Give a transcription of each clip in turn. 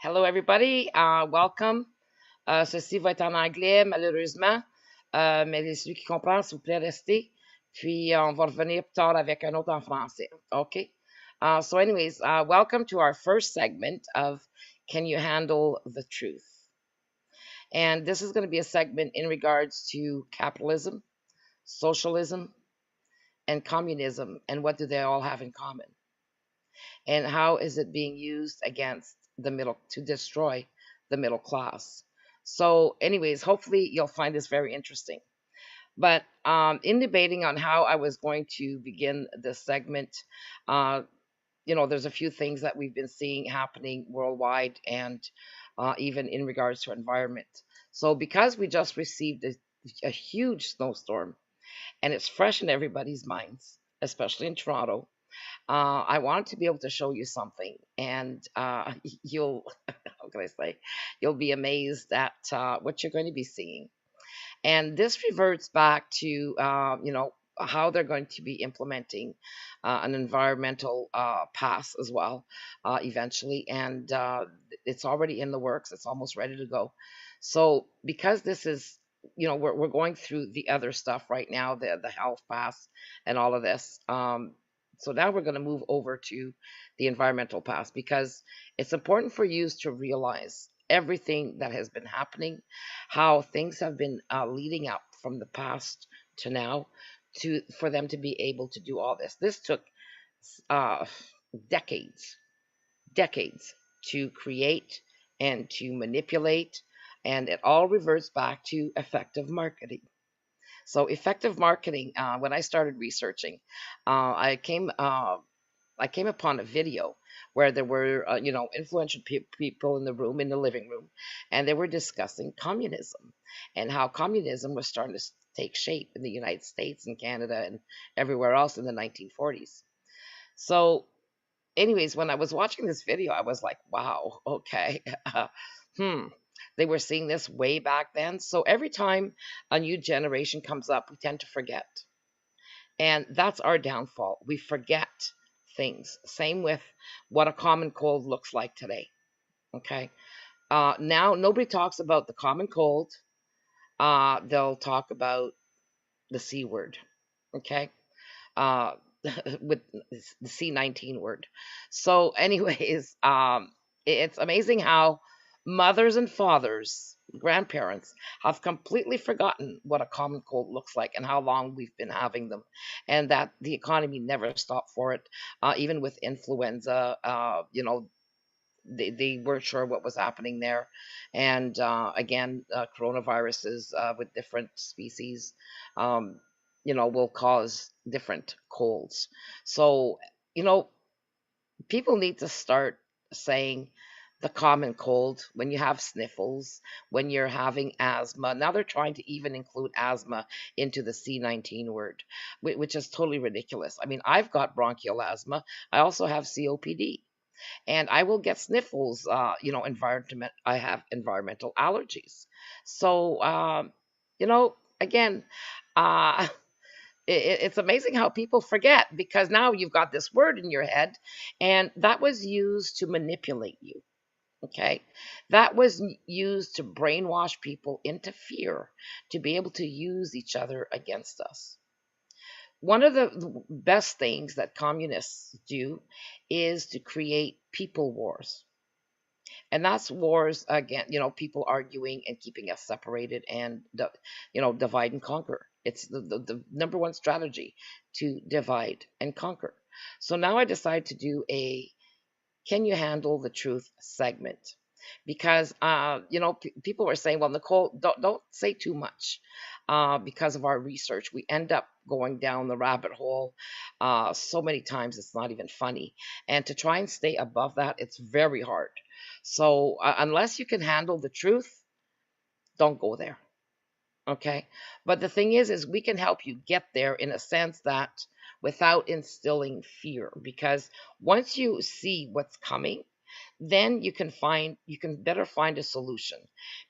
Hello everybody, welcome. Ceci va être en anglais malheureusement, mais celui qui comprend, s'il vous plaît, restez. Puis on va revenir plus tard avec un autre en français. Okay. So anyways, welcome to our first segment of Can You Handle the Truth? And this is going to be a segment in regards to capitalism, socialism, and communism, and what do they all have in common? And how is it being used against the middle to destroy the middle class? So, anyways, hopefully you'll find this very interesting. But in debating on how I was going to begin this segment, uh, there's a few things that we've been seeing happening worldwide and even in regards to environment. So, because we just received a huge snowstorm and it's fresh in everybody's minds, especially in Toronto, I wanted to be able to show you something, and you'll, how can I say, you'll be amazed at what you're going to be seeing. And this reverts back to, how they're going to be implementing an environmental pass as well eventually. And it's already in the works, it's almost ready to go. So, because this is, we're going through the other stuff right now, the health pass and all of this. So now we're going to move over to the environmental pass because it's important for you to realize everything that has been happening, how things have been leading up from the past to now, to for them to be able to do all this. This took uh, decades, decades to create and to manipulate, and it all reverts back to effective marketing. So effective marketing. When I started researching, I came upon a video where there were, influential people in the room, in the living room, and they were discussing communism and how communism was starting to take shape in the United States and Canada and everywhere else in the 1940s. So, anyways, when I was watching this video, I was like, wow, okay. hmm. They were seeing this way back then. So every time a new generation comes up, we tend to forget. And that's our downfall. We forget things. Same with what a common cold looks like today. Okay. Now, nobody talks about the common cold. They'll talk about the C word. Okay. Uh, with the C19 word. So, anyways, it's amazing how mothers and fathers, grandparents, have completely forgotten what a common cold looks like and how long we've been having them, and that the economy never stopped for it. Even with influenza, they weren't sure what was happening there. And again, coronaviruses with different species, um, will cause different colds. So, you know, people need to start saying the common cold when you have sniffles, when you're having asthma. Now they're trying to even include asthma into the C19 word, which is totally ridiculous. I mean, I've got bronchial asthma. I also have COPD, and I will get sniffles. Environment. I have environmental allergies. So, again, uh, it's amazing how people forget because now you've got this word in your head, and that was used to manipulate you. Okay, that was used to brainwash people into fear to be able to use each other against us. One of the best things that communists do is to create people wars. And that's wars again, people arguing and keeping us separated and, divide and conquer. It's the number one strategy, to divide and conquer. So now I decided to do a Can You Handle the Truth segment because people were saying, well, Nicole, don't say too much. Because of our research, we end up going down the rabbit hole so many times it's not even funny. And to try and stay above that, it's very hard. So unless you can handle the truth, don't go there. Okay. But the thing is we can help you get there in a sense that without instilling fear, because once you see what's coming, then you can better find a solution.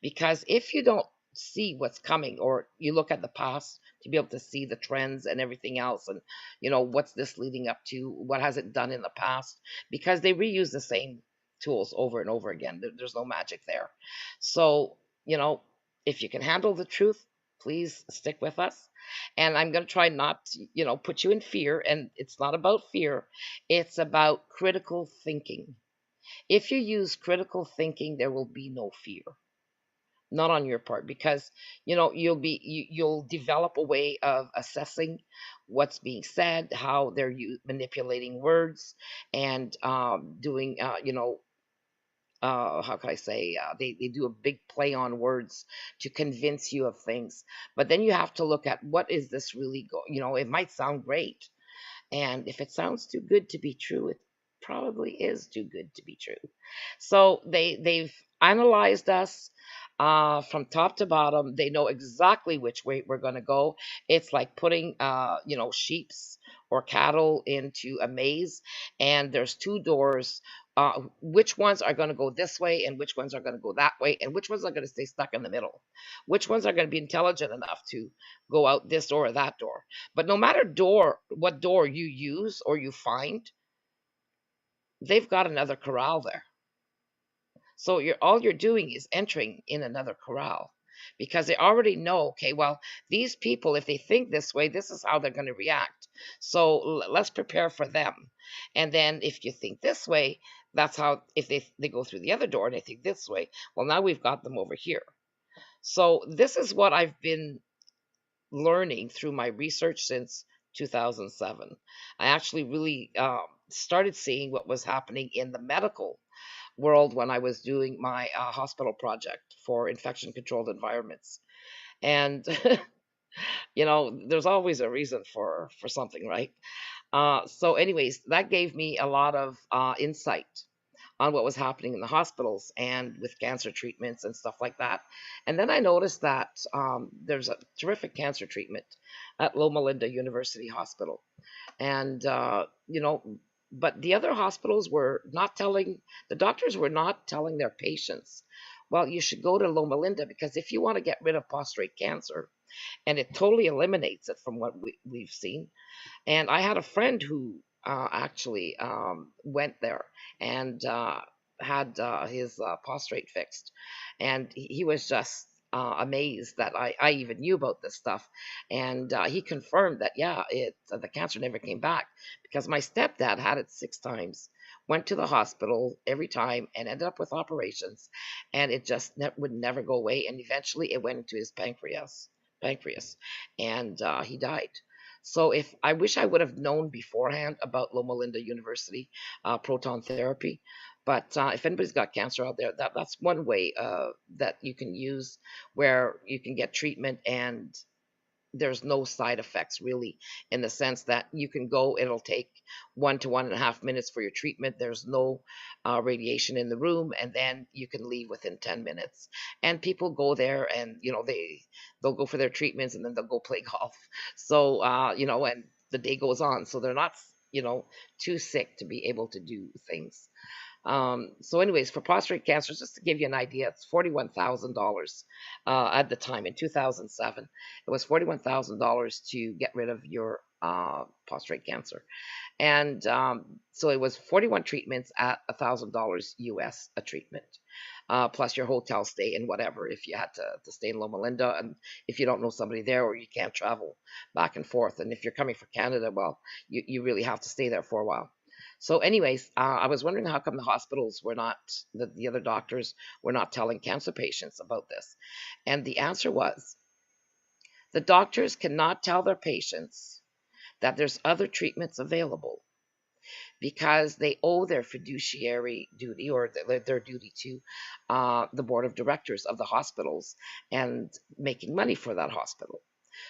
Because if you don't see what's coming, or you look at the past to be able to see the trends and everything else, and what's this leading up to, what has it done in the past, because they reuse the same tools over and over again. There's no magic there. So, you know, if you can handle the truth, please stick with us. And I'm going to try not to, put you in fear. And it's not about fear, it's about critical thinking. If you use critical thinking, there will be no fear, not on your part, because you'll develop a way of assessing what's being said, how they're manipulating words, and doing how can I say, they do a big play on words to convince you of things. But then you have to look at, what is this really it might sound great, and if it sounds too good to be true, it probably is too good to be true. So they've analyzed us from top to bottom. They know exactly which way we're going to go. It's like putting sheeps or cattle into a maze, and there's two doors. Which ones are going to go this way, and which ones are going to go that way, and which ones are going to stay stuck in the middle? Which ones are going to be intelligent enough to go out this door or that door? But no matter what door you use or you find, they've got another corral there. So all you're doing is entering in another corral, because they already know, okay, well, these people, if they think this way, this is how they're going to react. So let's prepare for them. And then if you think this way, that's how, if they go through the other door and they think this way, well, now we've got them over here. So this is what I've been learning through my research since 2007. I actually really started seeing what was happening in the medical world when I was doing my hospital project for infection controlled environments. And there's always a reason for something, right? So anyways, that gave me a lot of insight on what was happening in the hospitals and with cancer treatments and stuff like that. And then I noticed that there's a terrific cancer treatment at Loma Linda University Hospital. And but the other hospitals were not telling, the doctors were not telling their patients, well, you should go to Loma Linda, because if you want to get rid of prostate cancer, and it totally eliminates it from what we've seen. And I had a friend who actually went there and had his prostate fixed. And he was just amazed that I even knew about this stuff. And he confirmed that, yeah, the cancer never came back, because my stepdad had it 6 times, went to the hospital every time, and ended up with operations. And it just would never go away. And eventually it went into his pancreas, and he died. So if I wish I would have known beforehand about Loma Linda University proton therapy. But if anybody's got cancer out there, that's one way that you can use, where you can get treatment and there's no side effects, really, in the sense that you can go, it'll take 1 to 1.5 minutes for your treatment. There's no radiation in the room, and then you can leave within 10 minutes. And people go there, and they'll go for their treatments, and then they'll go play golf. So and the day goes on, so they're not too sick to be able to do things. So anyways, for prostate cancer, just to give you an idea, it's $41,000 at the time in 2007. It was $41,000 to get rid of your prostate cancer. And so it was 41 treatments at $1,000 US a treatment, plus your hotel stay and whatever, if you had to stay in Loma Linda, and if you don't know somebody there, or you can't travel back and forth. And if you're coming from Canada, well, you really have to stay there for a while. So anyways, I was wondering how come the hospitals were not, the other doctors were not telling cancer patients about this. And the answer was, the doctors cannot tell their patients that there's other treatments available, because they owe their fiduciary duty, or their duty to the board of directors of the hospitals, and making money for that hospital.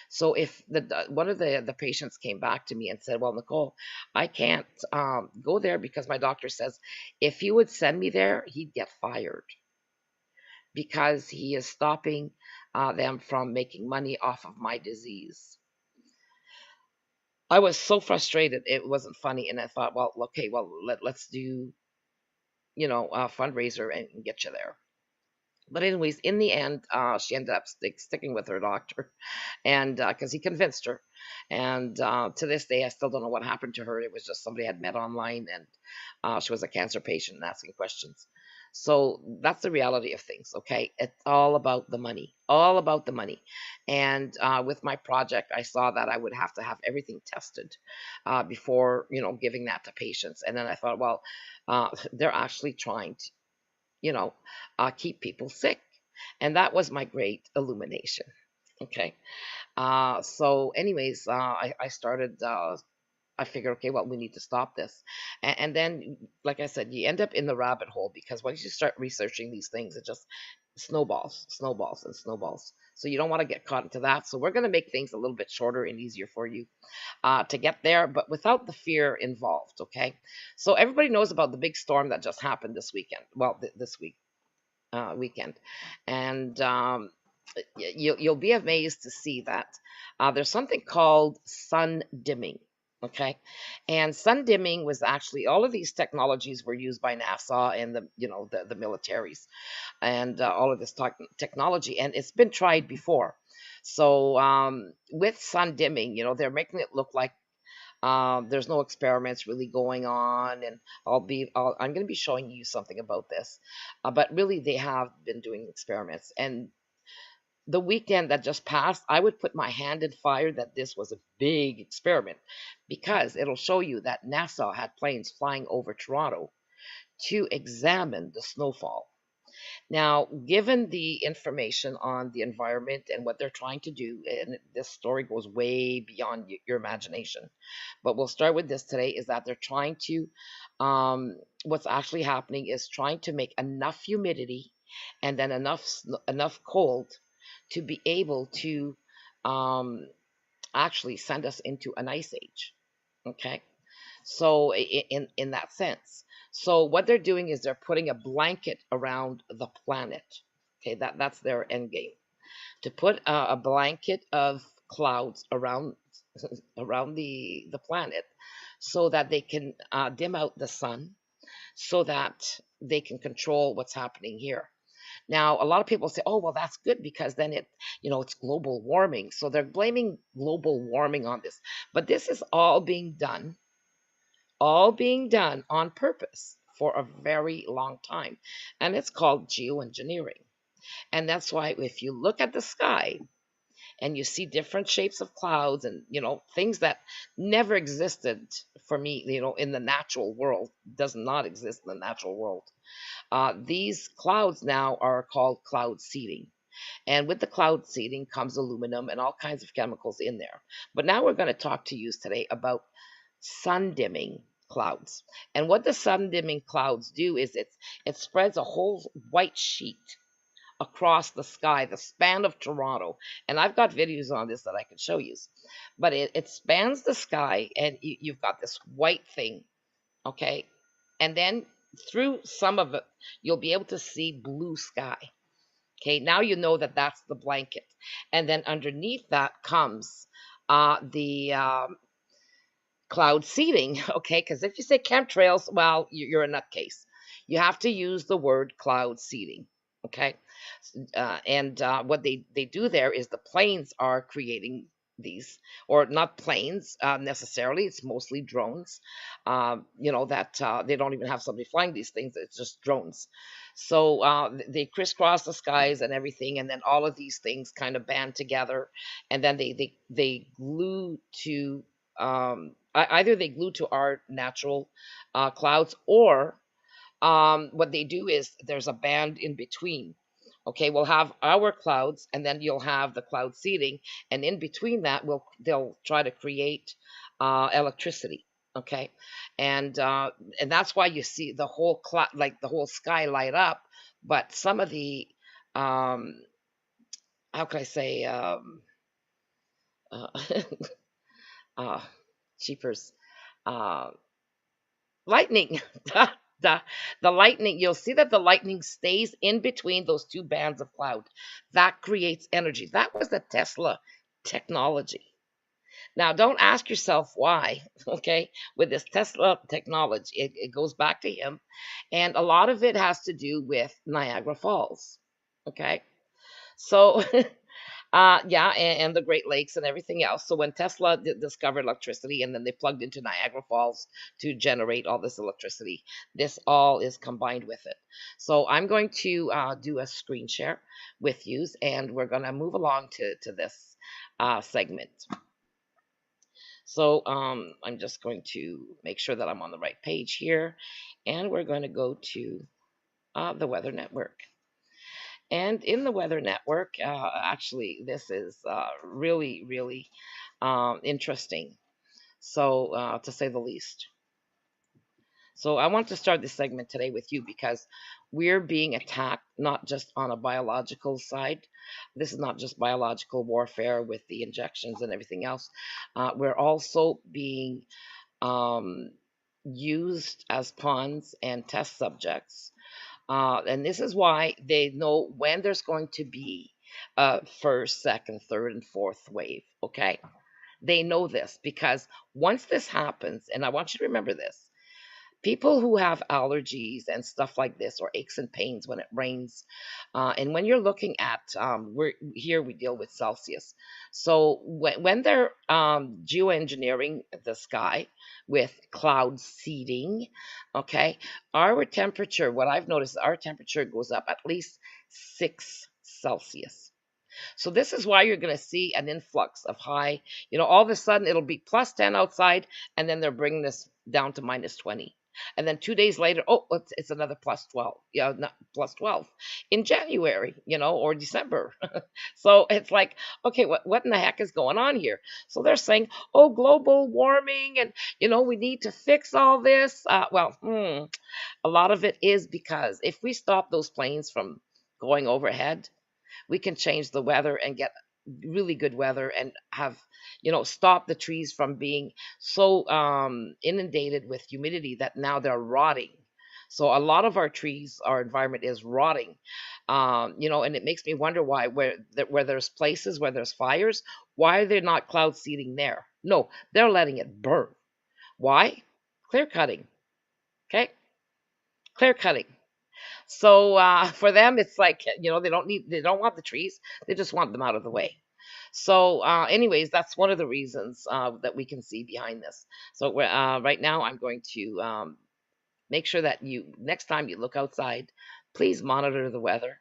So if one of the patients came back to me and said, well, Nicole, I can't go there because my doctor says if he would send me there, he'd get fired, because he is stopping them from making money off of my disease. I was so frustrated, it wasn't funny. And I thought, well, okay, well, let's do, a fundraiser and get you there. But anyways, in the end, she ended up sticking with her doctor, and because he convinced her. And to this day, I still don't know what happened to her. It was just somebody had met online, and she was a cancer patient and asking questions. So that's the reality of things. Okay, it's all about the money, all about the money. And with my project, I saw that I would have to have everything tested before giving that to patients. And then I thought, well, they're actually trying to you know, keep people sick. And that was my great illumination. Okay. So, anyways, I started, I figured, okay, well, we need to stop this. And then, like I said, you end up in the rabbit hole because once you start researching these things, it just snowballs, snowballs, and snowballs. So, you don't want to get caught into that. So, we're going to make things a little bit shorter and easier for you to get there, but without the fear involved. Okay. So, everybody knows about the big storm that just happened this weekend. Well, this weekend, and you'll be amazed to see that there's something called sun dimming. Okay, and sun dimming was actually all of these technologies were used by NASA and the militaries and all of this technology, and it's been tried before. So with sun dimming, they're making it look like there's no experiments really going on, and I'm going to be showing you something about this. But really, they have been doing experiments. And the weekend that just passed, I would put my hand in fire that this was a big experiment because it'll show you that NASA had planes flying over Toronto to examine the snowfall. Now, given the information on the environment and what they're trying to do, and this story goes way beyond your imagination, but we'll start with this today, is that they're trying to, what's actually happening is trying to make enough humidity and then enough cold to be able to um, actually send us into an ice age. Okay. So in that sense, so what they're doing is they're putting a blanket around the planet. Okay, that's their end game, to put a blanket of clouds around around the planet, so that they can dim out the sun, so that they can control what's happening here. Now, a lot of people say, "Oh, well, that's good because then it's global warming." So they're blaming global warming on this, but this is all being done on purpose for a very long time. And it's called geoengineering. And that's why if you look at the sky and you see different shapes of clouds and, things that never existed for me, in the natural world, does not exist in the natural world. These clouds now are called cloud seeding. And with the cloud seeding comes aluminum and all kinds of chemicals in there. But now we're going to talk to you today about sun dimming clouds. And what the sun dimming clouds do is it spreads a whole white sheet across the sky, the span of Toronto. And I've got videos on this that I can show you. But it spans the sky, and you've got this white thing, okay? And then through some of it, you'll be able to see blue sky. Okay, now you know that that's the blanket. And then underneath that comes the cloud seeding, okay? Because if you say chemtrails, well, you're a nutcase. You have to use the word cloud seeding, okay? And what they do there is the planes are creating these, or not planes necessarily. It's mostly drones. That they don't even have somebody flying these things. It's just drones. So they crisscross the skies and everything, and then all of these things kind of band together, and then they glue to either they glue to our natural clouds, or what they do is there's a band in between. Okay, we'll have our clouds, and then you'll have the cloud seeding, and in between that, they'll try to create electricity. Okay, and that's why you see the whole like the whole sky light up, but some of the um, how can I say uh, uh, cheapers uh, lightning. the, the lightning, you'll see that the lightning stays in between those two bands of cloud. That creates energy. That was the Tesla technology. Now, don't ask yourself why, okay, with this Tesla technology. It goes back to him. And a lot of it has to do with Niagara Falls. Okay. So, yeah, and the Great Lakes and everything else. So when Tesla discovered electricity, and then they plugged into Niagara Falls to generate all this electricity, this all is combined with it. So I'm going to do a screen share with you, and we're going to move along to this segment. So I'm just going to make sure that I'm on the right page here, and we're going to go to the Weather Network. And in the Weather Network, actually, this is really, really interesting. So, to say the least. So, I want to start this segment today with you because we're being attacked not just on a biological side. This is not just biological warfare with the injections and everything else. We're also being um, used as pawns and test subjects, and this is why they know when there's going to be a first, second, third, and fourth wave. Okay. They know this because once this happens, and I want you to remember this, people who have allergies and stuff like this, or aches and pains when it rains, and when you're looking at we're here, we deal with Celsius. So when they're geoengineering the sky with cloud seeding, okay, our temperature, what I've noticed, our temperature goes up at least 6 Celsius. So this is why you're going to see an influx of high, all of a sudden it'll be plus 10 outside, and then they're bringing this down to minus 20. And then 2 days later, oh, it's another plus 12. Yeah, not plus 12 in January, or December. So it's like, okay, what in the heck is going on here? So they're saying, oh, global warming, and, we need to fix all this. A lot of it is because if we stop those planes from going overhead, we can change the weather and get really good weather, and have stop the trees from being so inundated with humidity that now they're rotting. So a lot of our trees, our environment is rotting, and it makes me wonder why, where there's places where there's fires, why are they not cloud seeding there? No, they're letting it burn. Why? Clear cutting. Okay, clear cutting. So for them, it's like, they don't want the trees, they just want them out of the way. So, anyways, that's one of the reasons that we can see behind this. So, right now, I'm going to make sure that next time you look outside, please monitor the weather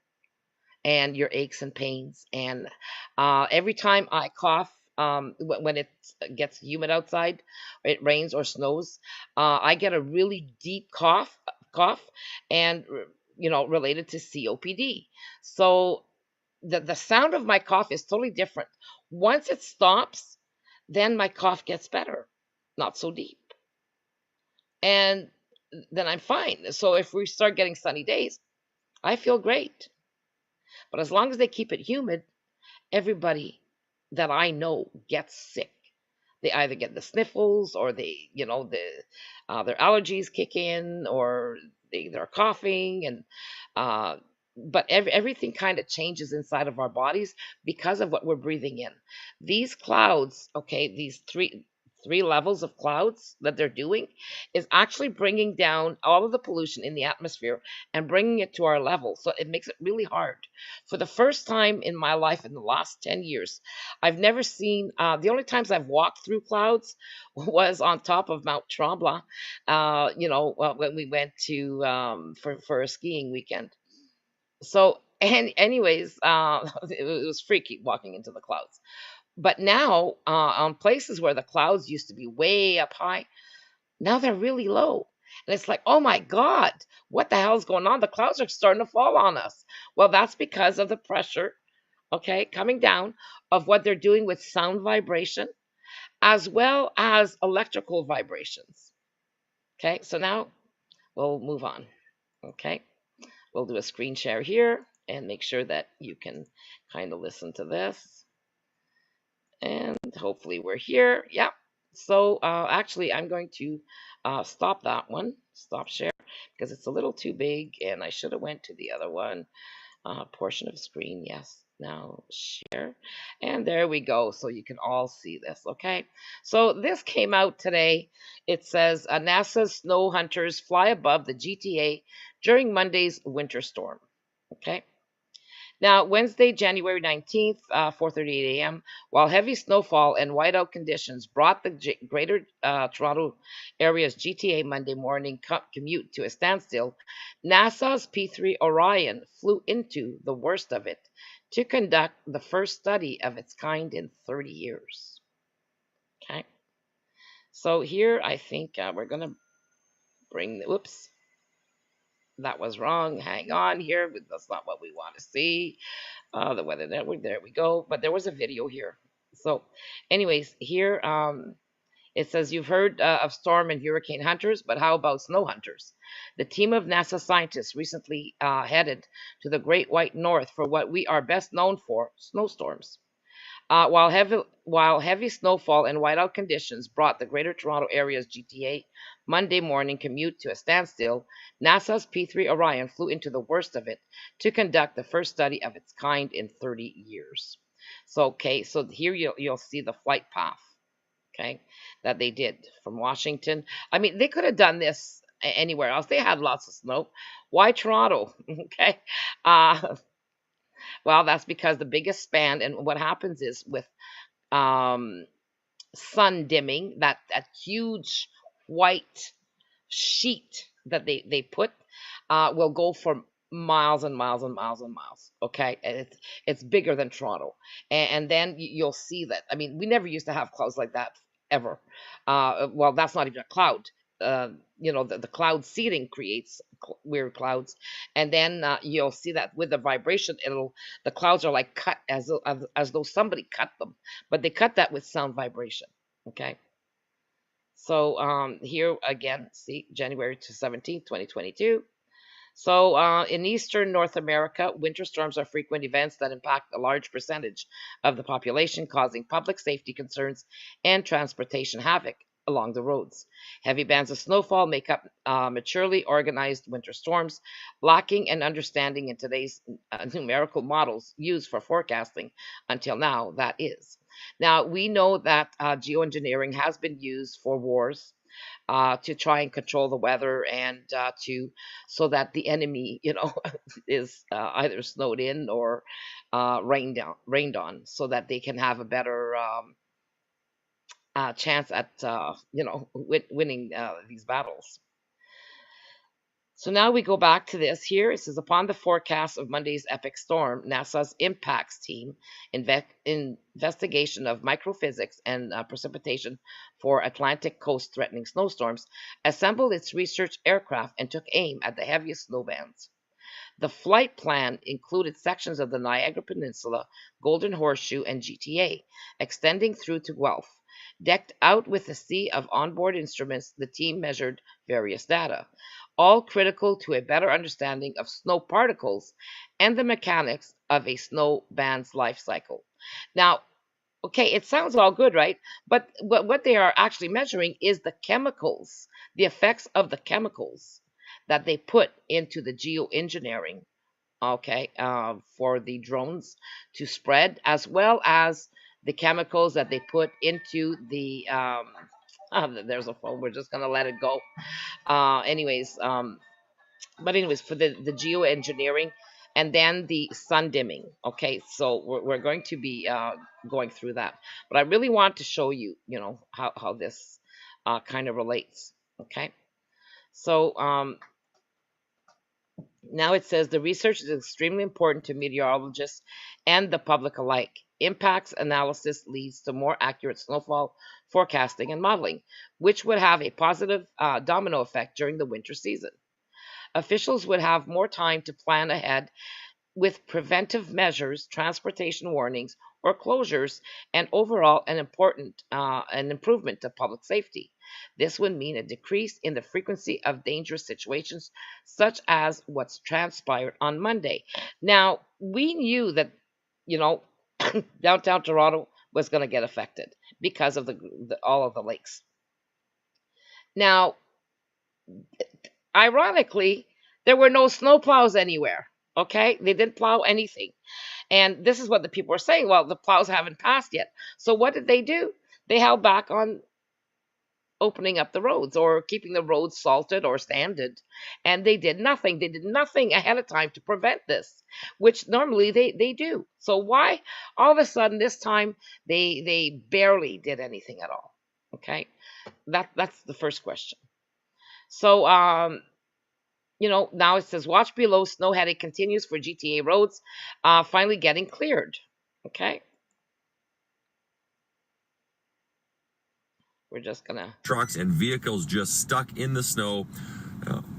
and your aches and pains. And every time I cough, when it gets humid outside, it rains or snows, I get a really deep cough, and related to COPD. So the sound of my cough is totally different. Once it stops, then my cough gets better, not so deep, and then I'm fine. So if we start getting sunny days, I feel great. But as long as they keep it humid, everybody that I know gets sick. They either get the sniffles, or their allergies kick in, or they're coughing, and but everything kind of changes inside of our bodies because of what we're breathing in. These clouds, okay, these three levels of clouds that they're doing is actually bringing down all of the pollution in the atmosphere and bringing it to our level. So it makes it really hard. For the first time in my life in the last 10 years, I've never seen, the only times I've walked through clouds was on top of Mount Tremblant, when we went to, for a skiing weekend. So, and anyways, it was freaky walking into the clouds. But now, on places where the clouds used to be way up high, now they're really low. And it's like, oh my God, what the hell is going on? The clouds are starting to fall on us. Well, that's because of the pressure, okay, coming down, of what they're doing with sound vibration as well as electrical vibrations. Okay, so now we'll move on. Okay, we'll do a screen share here and make sure that you can kind of listen to this. And hopefully we're here. Yeah. So actually, I'm going to stop that one, stop share, because it's a little too big, and I should have went to the other one. Portion of screen, yes. Now share, and there we go. So you can all see this. Okay. So this came out today. It says NASA's snow hunters fly above the GTA during Monday's winter storm. Okay. Now, Wednesday, January 19th, 4:38 a.m., while heavy snowfall and whiteout conditions brought the greater Toronto area's GTA Monday morning commute to a standstill, NASA's P3 Orion flew into the worst of it to conduct the first study of its kind in 30 years. Okay. So here I think we're going to bring the, whoops, that was wrong. Hang on here. That's not what we want to see. The Weather Network, there we go. But there was a video here. So, anyways, here it says you've heard of storm and hurricane hunters, but how about snow hunters? The team of NASA scientists recently headed to the Great White North for what we are best known for, snowstorms. While heavy snowfall and whiteout conditions brought the Greater Toronto Area's GTA Monday morning commute to a standstill, NASA's P3 Orion flew into the worst of it to conduct the first study of its kind in 30 years. So here you'll see the flight path, okay, that they did from Washington. I mean, they could have done this anywhere else. They had lots of snow. Why Toronto? Okay. Uh, well, that's because the biggest span, and what happens is with um, sun dimming, that huge white sheet that they put will go for miles and miles and miles and miles. Okay, and it's bigger than Toronto, and then you'll see that. I mean, we never used to have clouds like that ever. Well, that's not even a cloud. The cloud seeding creates weird clouds, and then you'll see that with the vibration, the clouds are like cut as though somebody cut them, but they cut that with sound vibration. Okay. So here again, see January to 17th, 2022. So in eastern North America, winter storms are frequent events that impact a large percentage of the population, causing public safety concerns and transportation havoc along the roads. Heavy bands of snowfall make up maturely organized winter storms, lacking an understanding in today's numerical models used for forecasting until now, that is. Now, we know that geoengineering has been used for wars to try and control the weather and so that the enemy, is either snowed in or rained on, so that they can have a better chance at winning these battles. So now we go back to this here. It says, upon the forecast of Monday's epic storm, NASA's impacts team investigation of microphysics and precipitation for Atlantic coast threatening snowstorms assembled its research aircraft and took aim at the heaviest snow bands. The flight plan included sections of the Niagara Peninsula, Golden Horseshoe, and GTA, extending through to Guelph. Decked out with a sea of onboard instruments, the team measured various data, all critical to a better understanding of snow particles and the mechanics of a snow band's life cycle. Now, okay, it sounds all good, right? But what they are actually measuring is the chemicals, the effects of the chemicals that they put into the geoengineering, okay, for the drones to spread, as well as the chemicals that they put into the there's a phone, we're just gonna let it go. Anyways, for the geoengineering, and then the sun dimming. Okay, so we're going to be going through that, but I really want to show you, how this kind of relates. Okay, so now it says the research is extremely important to meteorologists and the public alike. Impacts analysis leads to more accurate snowfall forecasting and modeling, which would have a positive domino effect during the winter season. Officials would have more time to plan ahead with preventive measures, transportation warnings, or closures, and overall an improvement to public safety. This would mean a decrease in the frequency of dangerous situations, such as what's transpired on Monday. Now, we knew that, downtown Toronto was going to get affected because of all of the lakes. Now, ironically, there were no snowplows anywhere. Okay, they didn't plow anything. And this is what the people were saying. Well, the plows haven't passed yet. So what did they do? They held back on opening up the roads or keeping the roads salted or sanded. And they did nothing. They did nothing ahead of time to prevent this, which normally they do. So why all of a sudden this time they barely did anything at all? Okay. That's the first question. So now it says watch below, snow headache continues for GTA roads, finally getting cleared. Okay. We're just gonna trucks and vehicles just stuck in the snow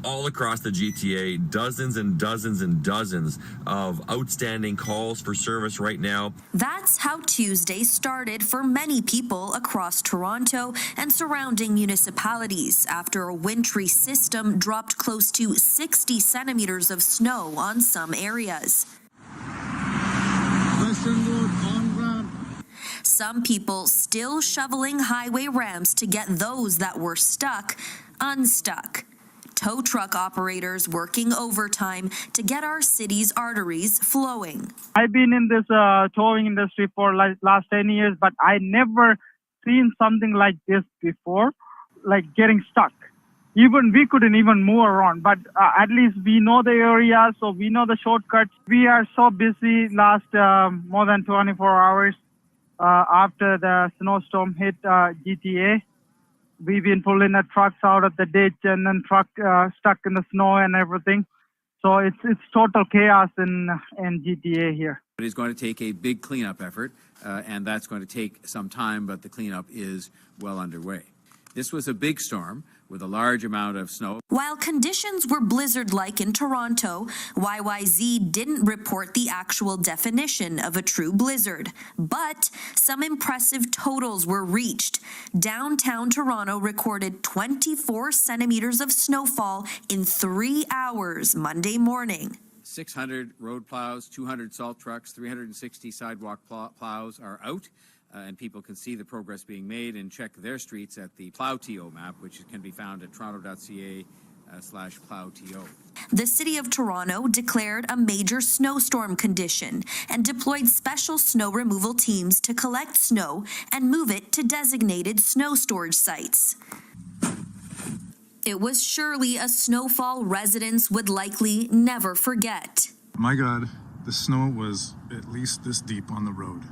all across the GTA. Dozens and dozens and dozens of outstanding calls for service right now. That's how Tuesday started for many people across Toronto and surrounding municipalities after a wintry system dropped close to 60 centimeters of snow on some areas. Some people still shoveling highway ramps to get those that were stuck unstuck. Tow truck operators working overtime to get our city's arteries flowing. I've been in this towing industry for last 10 years, but I never seen something like this before, like getting stuck. Even we couldn't even move around, but at least we know the area, so we know the shortcuts. We are so busy last more than 24 hours after the snowstorm hit GTA. We've been pulling the trucks out of the ditch and then truck stuck in the snow and everything. So it's total chaos in GTA here. It is going to take a big cleanup effort, and that's going to take some time, but the cleanup is well underway. This was a big storm with a large amount of snow. While conditions were blizzard-like in Toronto, YYZ didn't report the actual definition of a true blizzard. But some impressive totals were reached. Downtown Toronto recorded 24 centimeters of snowfall in 3 hours Monday morning. 600 road plows, 200 salt trucks, 360 sidewalk plows are out. And people can see the progress being made and check their streets at the PlowTO map, which can be found at toronto.ca/PlowTO. The City of Toronto declared a major snowstorm condition and deployed special snow removal teams to collect snow and move it to designated snow storage sites. It was surely a snowfall residents would likely never forget. My God, the snow was at least this deep on the road.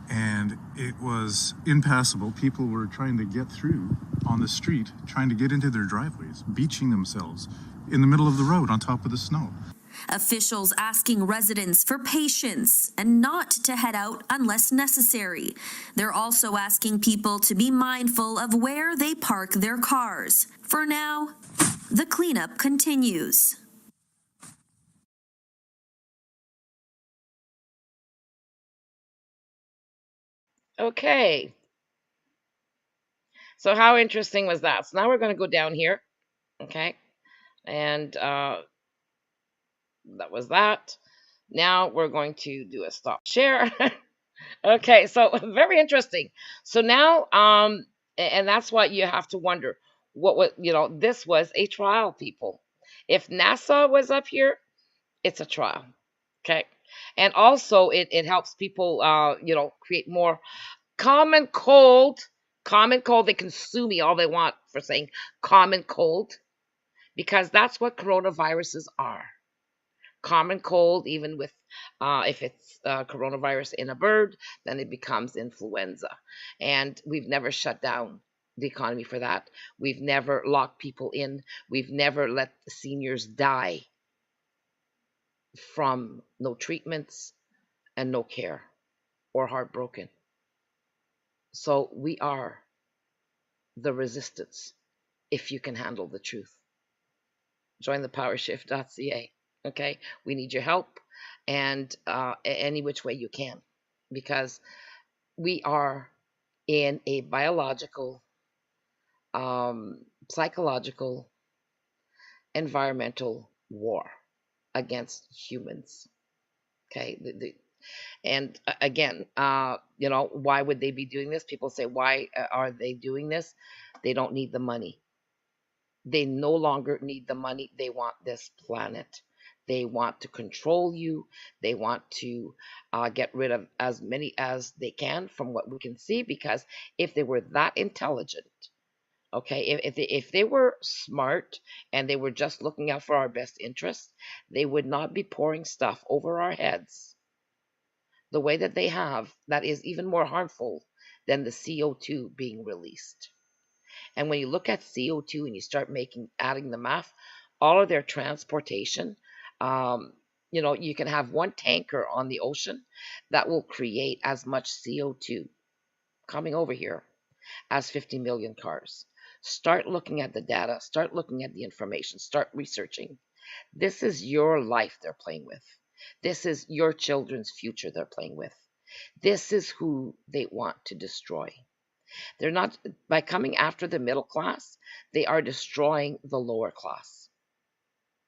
And it was impassable. People were trying to get through on the street, trying to get into their driveways, beaching themselves in the middle of the road on top of the snow. Officials asking residents for patience and not to head out unless necessary. They're also asking people to be mindful of where they park their cars. For now, the cleanup continues. okay. So how interesting was that? So now we're going to go down here. Okay. And that was that. Now we're going to do a stop share. Okay, so very interesting. So now, and that's why you have to wonder what was, this was a trial, people. If NASA was up here, it's a trial. Okay. And also it helps people, create more common cold. Common cold. They can sue me all they want for saying common cold, because that's what coronaviruses are. Common cold, even with if it's coronavirus in a bird, then it becomes influenza. And we've never shut down the economy for that. We've never locked people in. We've never let the seniors die from no treatments and no care, or heartbroken. So we are the resistance if you can handle the truth. Join the PowerShift.ca. Okay, we need your help, and any which way you can, because we are in a biological, psychological, environmental war against humans. Okay, and again, why would they be doing this? People say, why are they doing this? They don't need the money. They no longer need the money. They want this planet. They want to control you. They want to get rid of as many as they can from what we can see, because if they were that intelligent, Okay, if they were smart and they were just looking out for our best interests, they would not be pouring stuff over our heads the way that they have, that is even more harmful than the CO2 being released. And when you look at CO2 and you start adding the math, all of their transportation, you can have one tanker on the ocean that will create as much CO2 coming over here as 50 million cars. Start looking at the data, start looking at the information, start researching. This is your life they're playing with. This is your children's future they're playing with. This is who they want to destroy. They're not, by coming after the middle class, they are destroying the lower class,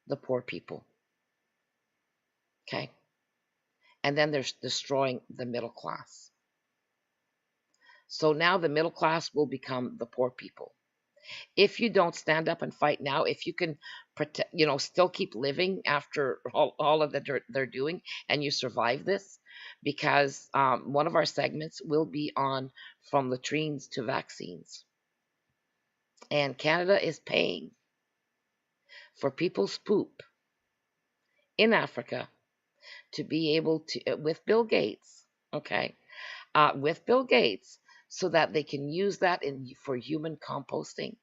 the poor people. Okay? And then they're destroying the middle class. So now the middle class will become the poor people. If you don't stand up and fight now, if you can protect, still keep living after all of that they're doing, and you survive this, because one of our segments will be on from latrines to vaccines. And Canada is paying for people's poop in Africa to be able to, with Bill Gates, okay, with Bill Gates, so that they can use that for human composting,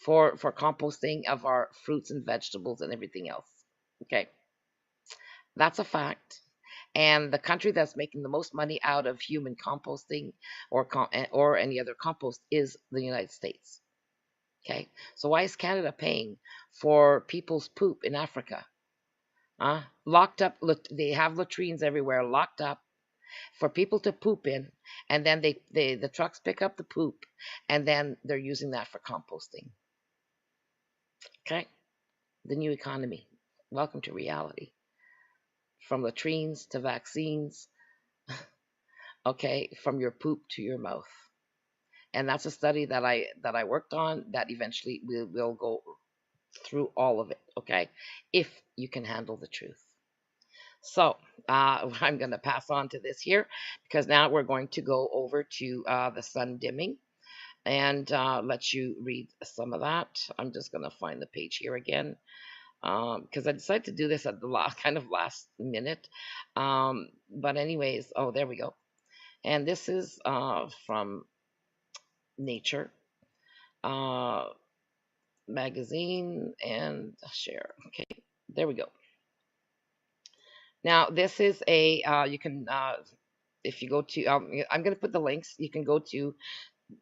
for composting of our fruits and vegetables and everything else. Okay, that's a fact. And the country that's making the most money out of human composting or any other compost is the United States. Okay, so why is Canada paying for people's poop in Africa? Locked up, they have latrines everywhere, locked up for people to poop in, and then the trucks pick up the poop, and then they're using that for composting. Okay, the new economy. Welcome to reality. From latrines to vaccines, okay, from your poop to your mouth. And that's a study that I worked on that eventually we'll go through all of it, okay, if you can handle the truth. So I'm going to pass on to this here, because now we're going to go over to the sun dimming and let you read some of that. I'm just going to find the page here again, because I decided to do this at the last minute. But anyways, oh, there we go. And this is from Nature magazine, and share. Okay, there we go. Now, this is you can, if you go to, I'm going to put the links. You can go to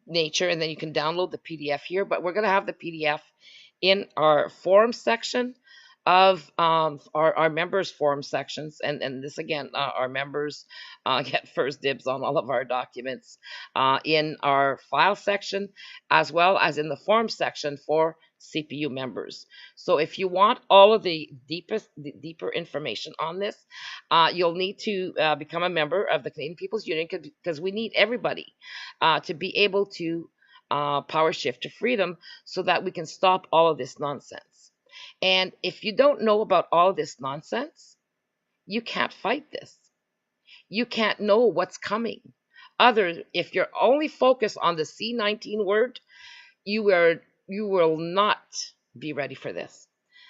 Nature, and then you can download the PDF here. But we're going to have the PDF in our forum section of our members forum sections. And this, again, our members get first dibs on all of our documents in our file section, as well as in the forum section for CPU members. So if you want all of the deeper information on this, you'll need to become a member of the Canadian People's Union, because we need everybody to be able to power shift to freedom, so that we can stop all of this nonsense. And if you don't know about all of this nonsense, you can't fight this. You can't know what's coming. If you're only focused on the C19 word, you will not be ready for this.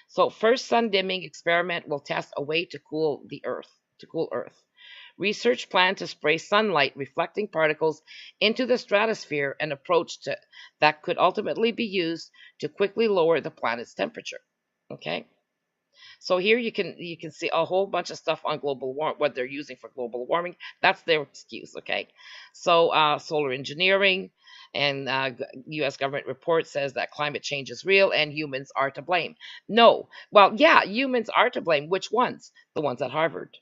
So first sun dimming experiment will test a way to cool Earth. Research plan to spray sunlight reflecting particles into the stratosphere, an approach that could ultimately be used to quickly lower the planet's temperature. Okay. So here you can see a whole bunch of stuff on global warming, what they're using for global warming. That's their excuse, okay? So solar engineering and U.S. government report says that climate change is real and humans are to blame. No. Well, yeah, humans are to blame. Which ones? The ones at Harvard,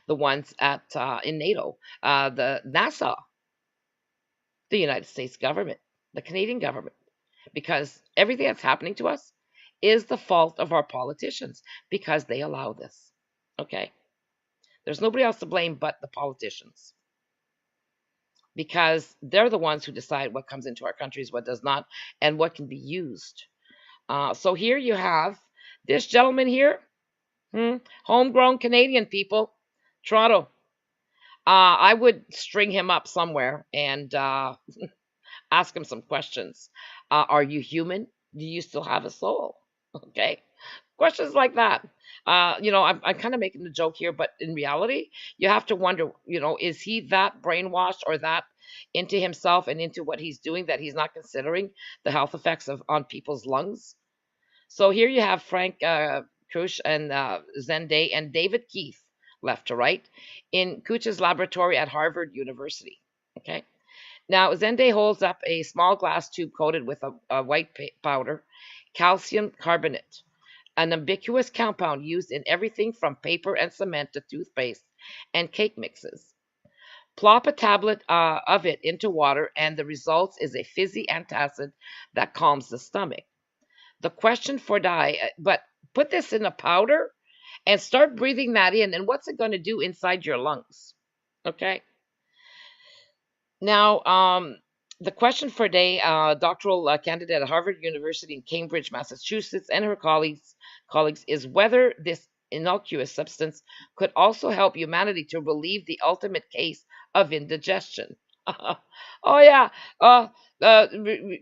the ones at in NATO, the NASA, the United States government, the Canadian government, because everything that's happening to us is the fault of our politicians, because they allow this. Okay? There's nobody else to blame but the politicians, because they're the ones who decide what comes into our countries, what does not, and what can be used. So here you have this gentleman here, homegrown Canadian people, Toronto. I would string him up somewhere, and Ask him some questions. Are you human? Do you still have a soul? Okay. Questions like that. I'm kind of making the joke here, but in reality, you have to wonder, is he that brainwashed or that into himself and into what he's doing that he's not considering the health effects on people's lungs? So here you have Frank Kush and Zenday and David Keith, left to right, in Kuch's laboratory at Harvard University. Okay. Now, Zenday holds up a small glass tube coated with a white powder, calcium carbonate, an ubiquitous compound used in everything from paper and cement to toothpaste and cake mixes. Plop a tablet of it into water, and the result is a fizzy antacid that calms the stomach. The question for but put this in a powder and start breathing that in, and what's it going to do inside your lungs? Okay. Now, the question for day, doctoral candidate at Harvard University in Cambridge, Massachusetts, and her colleagues is whether this innocuous substance could also help humanity to relieve the ultimate case of indigestion. Oh yeah,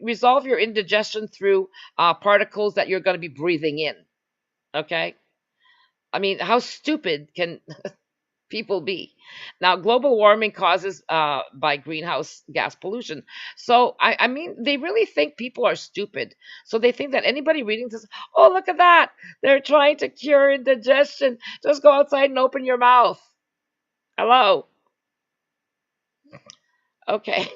resolve your indigestion through particles that you're going to be breathing in. Okay, I mean, how stupid can people be? Now, global warming causes by greenhouse gas pollution. So, I mean, they really think people are stupid. So they think that anybody reading this, oh, look at that. They're trying to cure indigestion. Just go outside and open your mouth. Hello. Okay.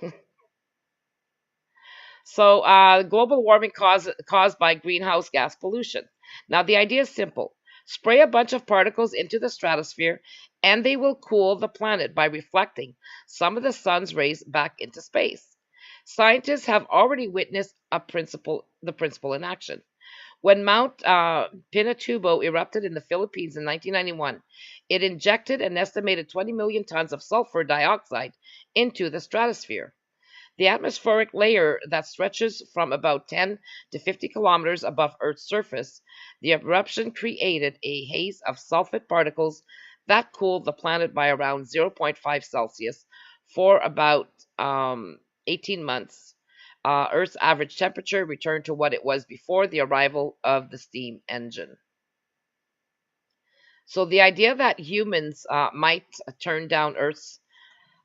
So, global warming caused by greenhouse gas pollution. Now, the idea is simple. Spray a bunch of particles into the stratosphere, and they will cool the planet by reflecting some of the sun's rays back into space. Scientists have already witnessed the principle in action. When Mount Pinatubo erupted in the Philippines in 1991, it injected an estimated 20 million tons of sulfur dioxide into the stratosphere. The atmospheric layer that stretches from about 10 to 50 kilometers above Earth's surface, the eruption created a haze of sulfate particles that cooled the planet by around 0.5 Celsius for about 18 months. Earth's average temperature returned to what it was before the arrival of the steam engine. So the idea that humans might turn down Earth's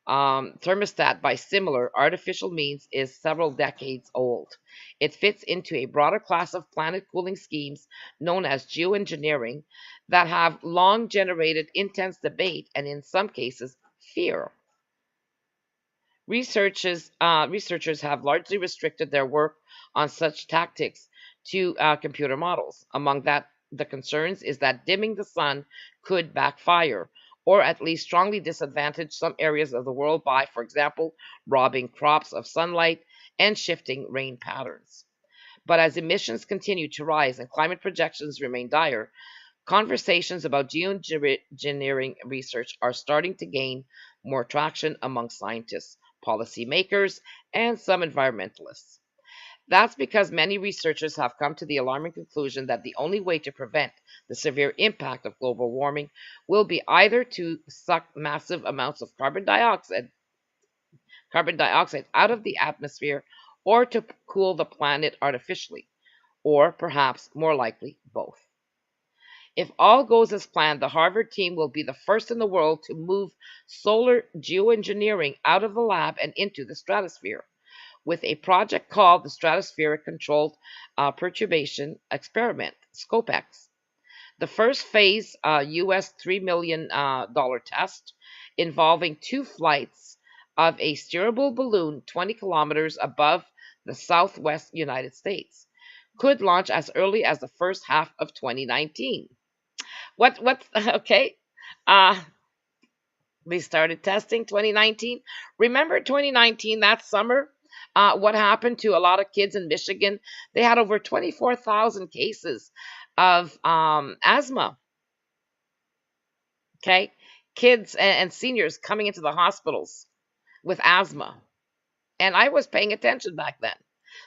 thermostat by similar artificial means is several decades old. It fits into a broader class of planet cooling schemes known as geoengineering that have long generated intense debate and, in some cases, fear. Researchers have largely restricted their work on such tactics to computer models. Among the concerns is that dimming the sun could backfire, or at least strongly disadvantage some areas of the world by, for example, robbing crops of sunlight and shifting rain patterns. But as emissions continue to rise and climate projections remain dire, conversations about geoengineering research are starting to gain more traction among scientists, policymakers, and some environmentalists. That's because many researchers have come to the alarming conclusion that the only way to prevent the severe impact of global warming will be either to suck massive amounts of carbon dioxide out of the atmosphere, or to cool the planet artificially, or perhaps more likely both. If all goes as planned, the Harvard team will be the first in the world to move solar geoengineering out of the lab and into the stratosphere, with a project called the Stratospheric Controlled Perturbation Experiment, SCOPEX. The first phase, US $3 million test, involving 2 flights of a steerable balloon 20 kilometers above the southwest United States, could launch as early as the first half of 2019. Okay. They started testing 2019. Remember 2019, that summer? What happened to a lot of kids in Michigan? They had over 24,000 cases of asthma. Okay, kids and seniors coming into the hospitals with asthma. And I was paying attention back then.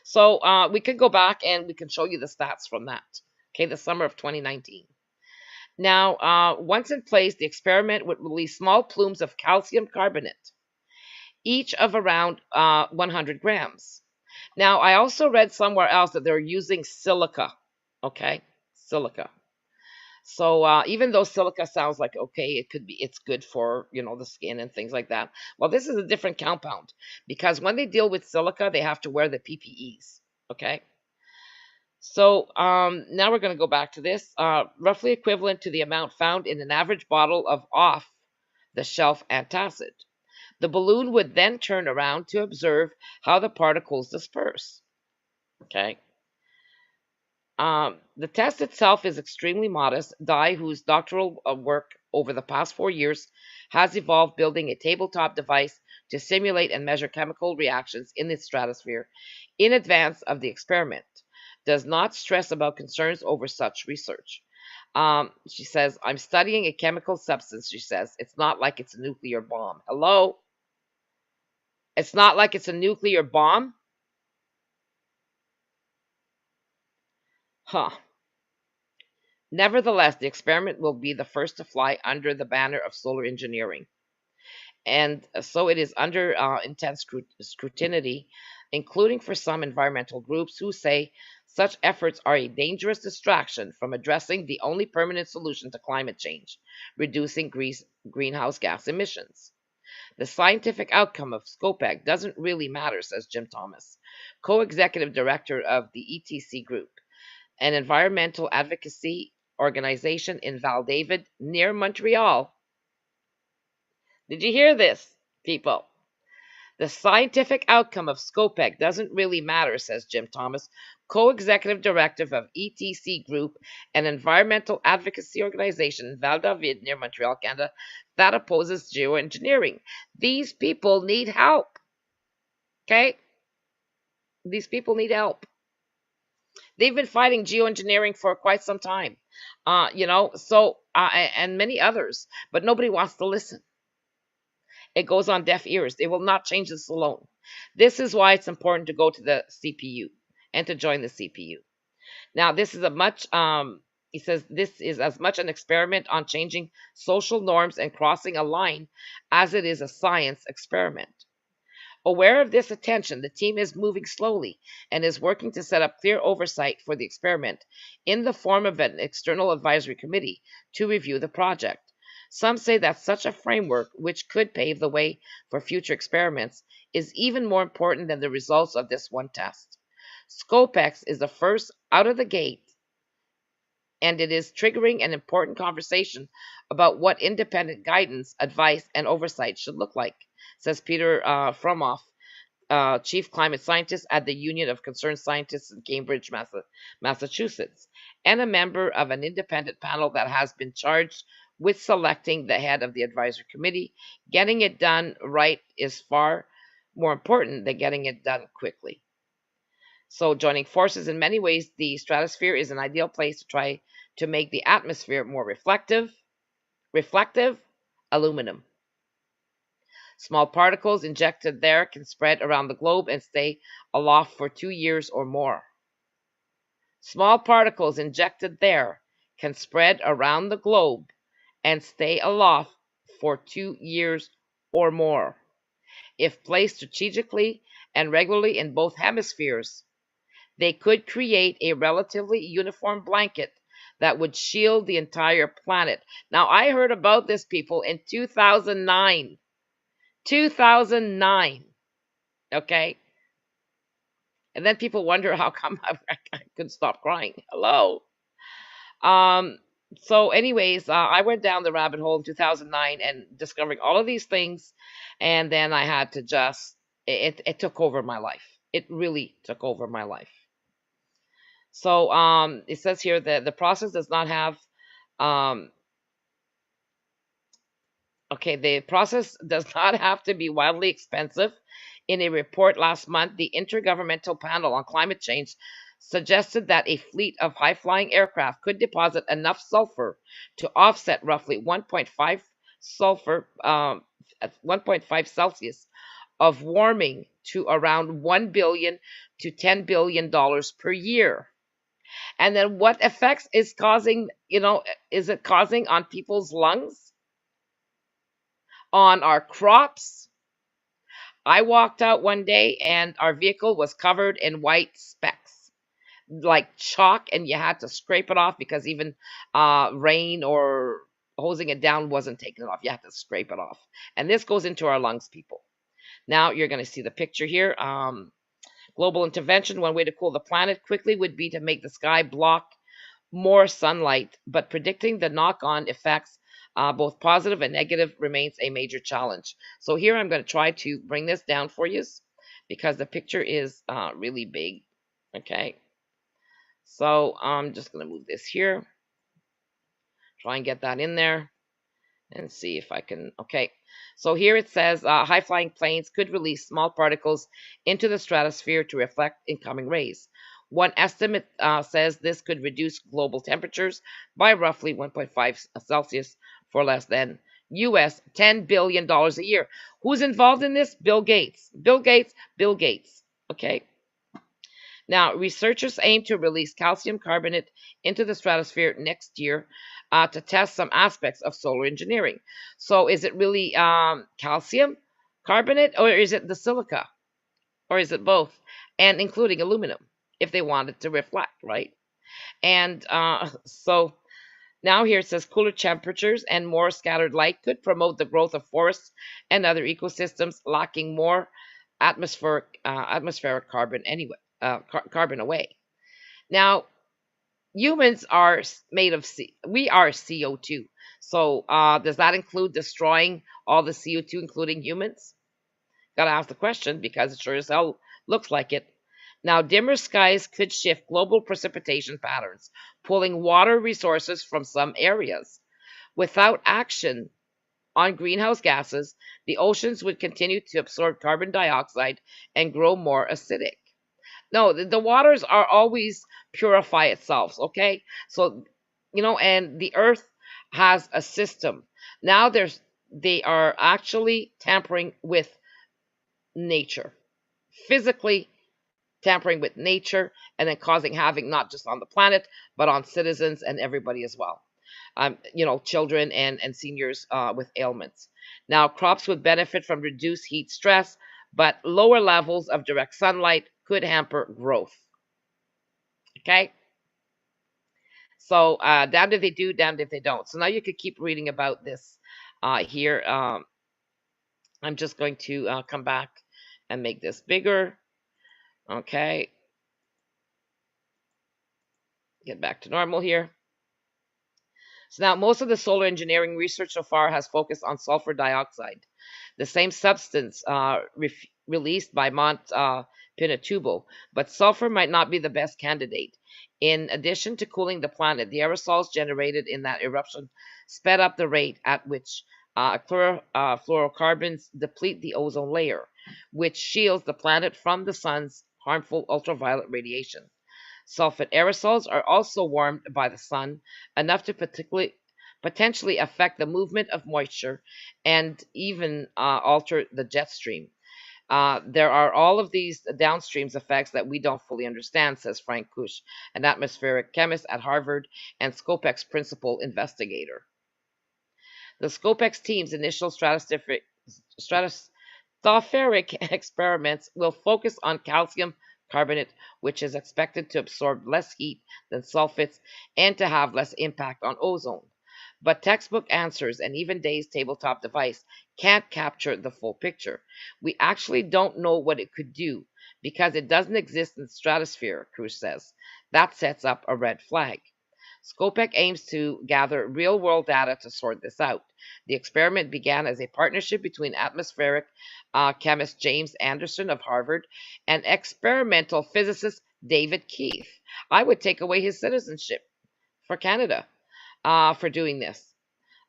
So we could go back and we can show you the stats from that. Okay, the summer of 2019. Now, once in place, the experiment would release small plumes of calcium carbonate, each of around 100 grams. Now, I also read somewhere else that they're using silica. Okay, silica. So even though silica sounds like okay, it's good for the skin and things like that. Well, this is a different compound because when they deal with silica, they have to wear the PPEs. Okay. So now we're going to go back to this. Roughly equivalent to the amount found in an average bottle of off-the-shelf antacid. The balloon would then turn around to observe how the particles disperse. Okay. The test itself is extremely modest. Dye, whose doctoral work over the past 4 years has evolved building a tabletop device to simulate and measure chemical reactions in the stratosphere in advance of the experiment, does not stress about concerns over such research. She says, I'm studying a chemical substance, she says. It's not like it's a nuclear bomb. Hello? It's not like it's a nuclear bomb? Huh. Nevertheless, the experiment will be the first to fly under the banner of solar engineering. And so it is under intense scrutiny, including for some environmental groups who say such efforts are a dangerous distraction from addressing the only permanent solution to climate change, reducing greenhouse gas emissions. The scientific outcome of SCOPEC doesn't really matter, says Jim Thomas, co-executive director of the ETC Group, an environmental advocacy organization in Val-David near Montreal. Did you hear this, people? The scientific outcome of SCOPEC doesn't really matter, says Jim Thomas, co-executive director of ETC Group, an environmental advocacy organization in Val-David near Montreal, Canada, that opposes geoengineering. These people need help. Okay? These people need help. They've been fighting geoengineering for quite some time, and many others, but nobody wants to listen. It goes on deaf ears. They will not change this alone. This is why it's important to go to the CPU and to join the CPU. Now, this is he says, this is as much an experiment on changing social norms and crossing a line as it is a science experiment. Aware of this attention, the team is moving slowly and is working to set up clear oversight for the experiment in the form of an external advisory committee to review the project. Some say that such a framework, which could pave the way for future experiments, is even more important than the results of this one test. SCOPEX is the first out of the gate, and it is triggering an important conversation about what independent guidance, advice, and oversight should look like, says Peter Fromoff, chief climate scientist at the Union of Concerned Scientists in Cambridge, Massachusetts, and a member of an independent panel that has been charged with selecting the head of the advisory committee. Getting it done right is far more important than getting it done quickly. So joining forces in many ways, the stratosphere is an ideal place to try to make the atmosphere more reflective, aluminum. Small particles injected there can spread around the globe and stay aloft for 2 years or more. Small particles injected there can spread around the globe and stay aloft for 2 years or more. If placed strategically and regularly in both hemispheres, they could create a relatively uniform blanket that would shield the entire planet. Now, I heard about this, people, in 2009. 2009. Okay? And then people wonder how come I couldn't stop crying. Hello? So anyways, I went down the rabbit hole in 2009 and discovering all of these things. And then I had to just, it took over my life. It really took over my life. So it says here that the process does not have, the process does not have to be wildly expensive. In a report last month, the Intergovernmental Panel on Climate Change suggested that a fleet of high-flying aircraft could deposit enough sulfur to offset roughly 1.5 Celsius of warming to around $1 billion to $10 billion per year. And then what effects is it causing on people's lungs, on our crops, I walked out one day and our vehicle was covered in white specks, like chalk, and you had to scrape it off because even rain or hosing it down wasn't taking it off. You had to scrape it off. And this goes into our lungs, people. Now you're going to see the picture here. Global intervention, one way to cool the planet quickly would be to make the sky block more sunlight, but predicting the knock-on effects, both positive and negative, remains a major challenge. So here I'm going to try to bring this down for you because the picture is really big. Okay, so I'm just going to move this here, try and get that in there, and see if I can. Okay, so here it says high-flying planes could release small particles into the stratosphere to reflect incoming rays. One estimate says this could reduce global temperatures by roughly 1.5 Celsius for less than US $10 billion a year. Who's involved in this? Bill Gates. Bill Gates. Bill Gates. Okay. Now, researchers aim to release calcium carbonate into the stratosphere next year to test some aspects of solar engineering. So is it really calcium carbonate, or is it the silica? Or is it both? And including aluminum, if they want it to reflect, right? And so now here it says cooler temperatures and more scattered light could promote the growth of forests and other ecosystems, locking more atmospheric carbon anyway, carbon away. Now, humans are made of we are CO2. So does that include destroying all the CO2, including humans? Got to ask the question because it sure as hell looks like it. Now, dimmer skies could shift global precipitation patterns, pulling water resources from some areas. Without action on greenhouse gases, the oceans would continue to absorb carbon dioxide and grow more acidic. No, the waters are always purify itself, okay? So, and the earth has a system. Now they are actually tampering with nature, physically tampering with nature, and then causing havoc not just on the planet, but on citizens and everybody as well. Children and seniors with ailments. Now, crops would benefit from reduced heat stress, but lower levels of direct sunlight could hamper growth. Okay? So, damned if they do, damned if they don't. So now you could keep reading about this here. I'm just going to come back and make this bigger. Okay. Get back to normal here. So now most of the solar engineering research so far has focused on sulfur dioxide, the same substance released by Mont Pinatubo, but sulfur might not be the best candidate. In addition to cooling the planet, the aerosols generated in that eruption sped up the rate at which fluorocarbons deplete the ozone layer, which shields the planet from the sun's harmful ultraviolet radiation. Sulfate aerosols are also warmed by the sun, enough to potentially affect the movement of moisture and even alter the jet stream. There are all of these downstreams effects that we don't fully understand, says Frank Kush, an atmospheric chemist at Harvard and Scopex principal investigator. The Scopex team's initial stratospheric experiments will focus on calcium carbonate, which is expected to absorb less heat than sulfates and to have less impact on ozone. But textbook answers and even Day's tabletop device can't capture the full picture. We actually don't know what it could do because it doesn't exist in the stratosphere, Cruz says. That sets up a red flag. Scopec aims to gather real-world data to sort this out. The experiment began as a partnership between atmospheric chemist James Anderson of Harvard and experimental physicist David Keith. I would take away his citizenship for Canada for doing this.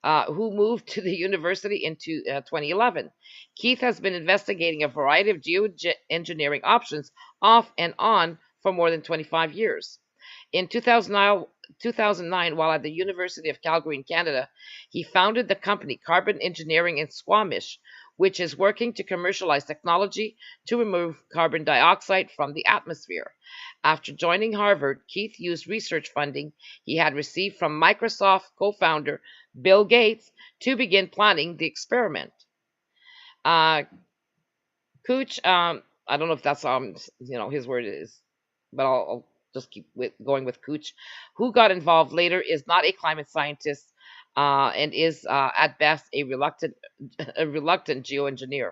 Who moved to the university in 2011. Keith has been investigating a variety of geoengineering options off and on for more than 25 years. In 2009, while at the University of Calgary in Canada, he founded the company Carbon Engineering in Squamish, which is working to commercialize technology to remove carbon dioxide from the atmosphere. After joining Harvard, Keith used research funding he had received from Microsoft co-founder Bill Gates to begin planning the experiment. Cooch, I don't know if that's his word is, but I'll just keep going with Cooch, who got involved later, is not a climate scientist, and is at best a reluctant a reluctant geoengineer.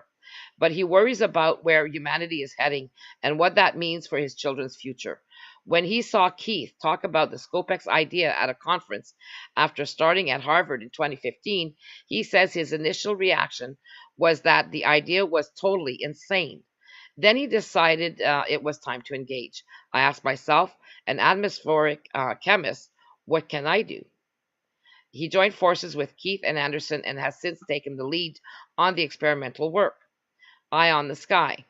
But he worries about where humanity is heading and what that means for his children's future. When he saw Keith talk about the Scopex idea at a conference after starting at Harvard in 2015, he says his initial reaction was that the idea was totally insane. Then he decided it was time to engage. I asked myself, an atmospheric chemist, what can I do? He joined forces with Keith and Anderson and has since taken the lead on the experimental work. Eye on the Sky.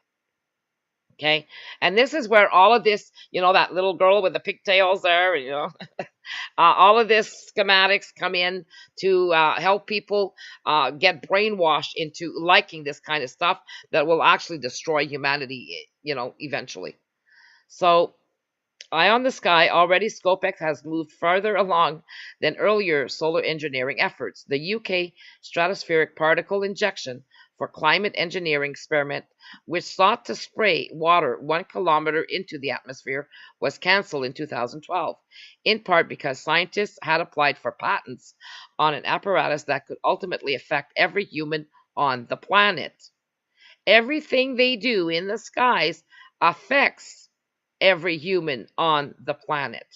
Okay. And this is where all of this, that little girl with the pigtails there, all of this schematics come in to help people get brainwashed into liking this kind of stuff that will actually destroy humanity, eventually. So, Eye on the Sky, already Scopex has moved further along than earlier solar engineering efforts. The UK stratospheric particle injection for climate engineering experiment, which sought to spray water 1 kilometer into the atmosphere, was cancelled in 2012, in part because scientists had applied for patents on an apparatus that could ultimately affect every human on the planet. Everything they do in the skies affects every human on the planet.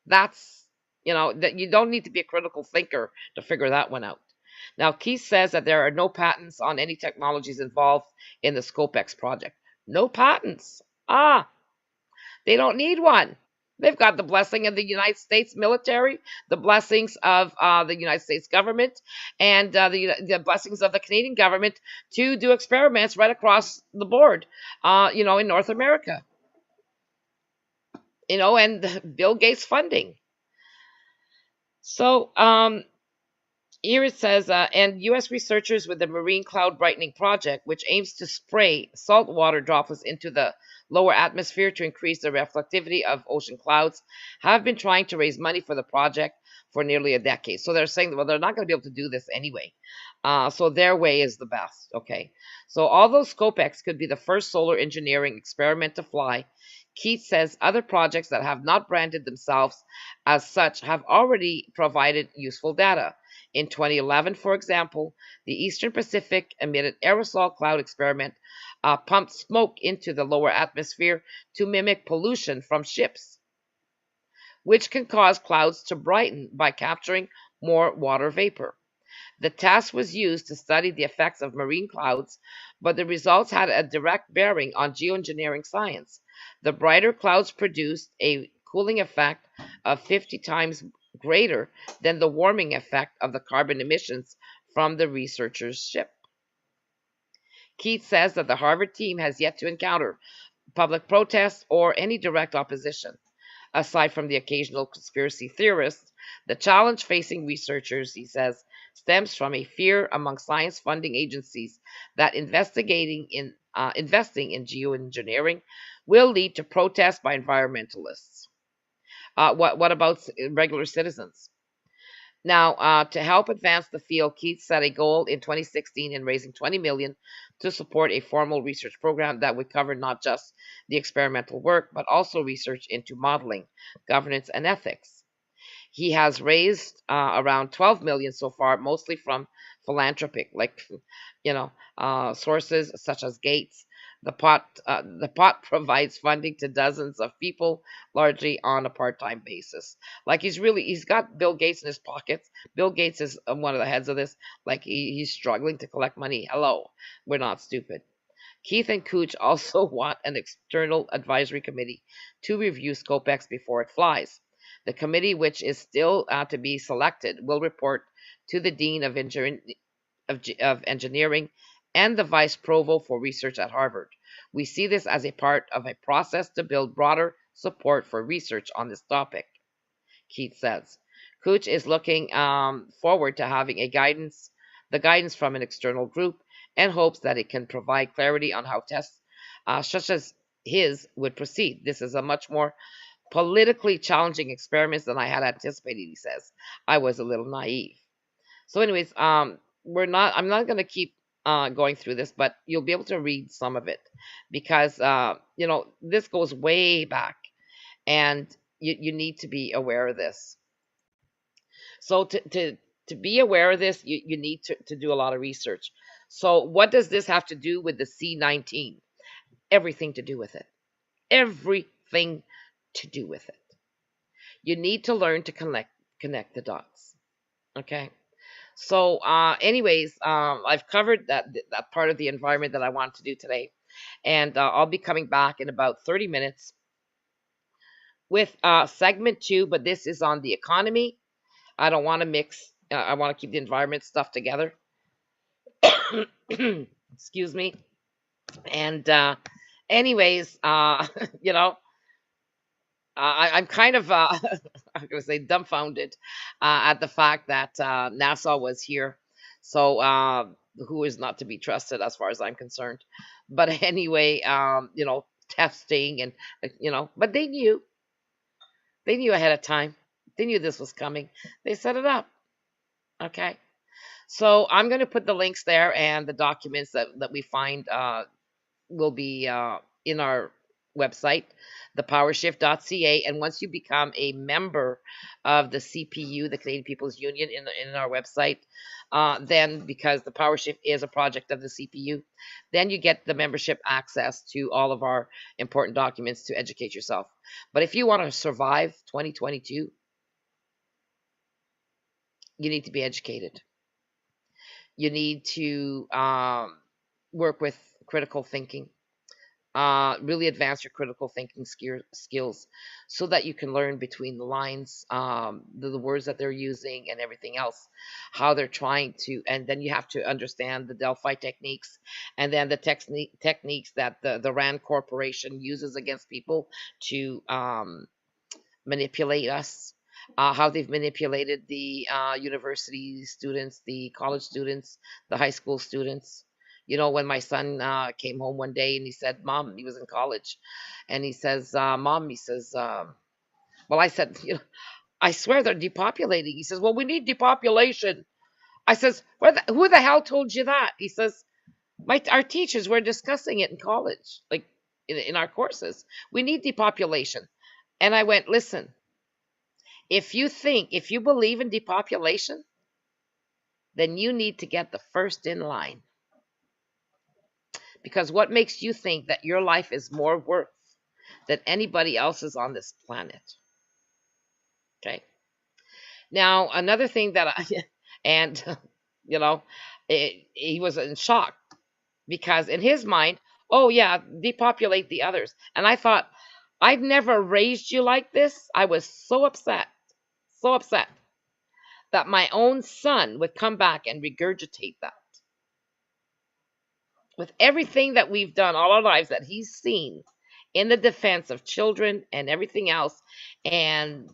That's, that you don't need to be a critical thinker to figure that one out. Now, Keith says that there are no patents on any technologies involved in the Scopex project. No patents. They don't need one. They've got the blessing of the United States military, the blessings of the United States government, and the blessings of the Canadian government to do experiments right across the board, in North America. And Bill Gates funding. So here it says, and U.S. researchers with the Marine Cloud Brightening Project, which aims to spray saltwater droplets into the lower atmosphere to increase the reflectivity of ocean clouds, have been trying to raise money for the project for nearly a decade. So they're saying, well, they're not going to be able to do this anyway. So their way is the best. Okay. So although Scopex could be the first solar engineering experiment to fly, Keith says other projects that have not branded themselves as such have already provided useful data. In 2011, for example, the Eastern Pacific emitted aerosol cloud experiment pumped smoke into the lower atmosphere to mimic pollution from ships, which can cause clouds to brighten by capturing more water vapor. The task was used to study the effects of marine clouds, but the results had a direct bearing on geoengineering science. The brighter clouds produced a cooling effect of 50 times greater than the warming effect of the carbon emissions from the researchers' ship. Keith says that the Harvard team has yet to encounter public protests or any direct opposition. Aside from the occasional conspiracy theorists, the challenge facing researchers, he says, stems from a fear among science funding agencies that investing in geoengineering will lead to protests by environmentalists. What about regular citizens? Now, to help advance the field, Keith set a goal in 2016 in raising $20 million to support a formal research program that would cover not just the experimental work, but also research into modeling, governance, and ethics. He has raised around $12 million so far, mostly from philanthropic, sources such as Gates. The pot provides funding to dozens of people, largely on a part-time basis. Like he's got Bill Gates in his pockets. Bill Gates is one of the heads of this. Like he's struggling to collect money. Hello, we're not stupid. Keith and Cooch also want an external advisory committee to review Scopex before it flies. The committee, which is still to be selected, will report to the Dean of Engineering and the Vice Provost for Research at Harvard. We see this as a part of a process to build broader support for research on this topic, Keith says. Cooch is looking forward to having the guidance from an external group, and hopes that it can provide clarity on how tests such as his would proceed. This is a much more politically challenging experiment than I had anticipated, he says. I was a little naive. So anyways, I'm not going to keep going through this, but you'll be able to read some of it because this goes way back, and you need to be aware of this. So to be aware of this, you need to do a lot of research. So what does this have to do with the C19? Everything to do with it. Everything to do with it. You need to learn to connect the dots. Okay. So, anyways, I've covered that part of the environment that I wanted to do today, and I'll be coming back in about 30 minutes with segment 2. But this is on the economy. I don't want to mix. I want to keep the environment stuff together. Excuse me. And anyways, I'm kind of, I'm going to say, dumbfounded at the fact that NASA was here. So, who is not to be trusted as far as I'm concerned. But anyway, testing and, but they knew. They knew ahead of time. They knew this was coming. They set it up. Okay. So I'm going to put the links there, and the documents that we find will be in our website, thepowershift.ca. And once you become a member of the CPU, the Canadian People's Union, in our website, then, because the PowerShift is a project of the CPU, then you get the membership access to all of our important documents to educate yourself. But if you want to survive 2022, you need to be educated. You need to work with critical thinking. Really advance your critical thinking skills so that you can learn between the lines, the words that they're using and everything else, how they're trying to, and then you have to understand the Delphi techniques, and then the techniques that the RAND Corporation uses against people to manipulate us, how they've manipulated the university students, the college students, the high school students. When my son came home one day and he said, Mom, he was in college, and he says, Mom, he says, well, I said, I swear they're depopulating. He says, well, we need depopulation. I says, who the hell told you that? He says, our teachers were discussing it in college, like in our courses. We need depopulation. And I went, listen, if you believe in depopulation, then you need to get the first in line. Because what makes you think that your life is more worth than anybody else's on this planet? Okay. Now, another thing that he was in shock, because in his mind, oh yeah, depopulate the others. And I thought, I've never raised you like this. I was so upset that my own son would come back and regurgitate that. With everything that we've done all our lives that he's seen in the defense of children and everything else, and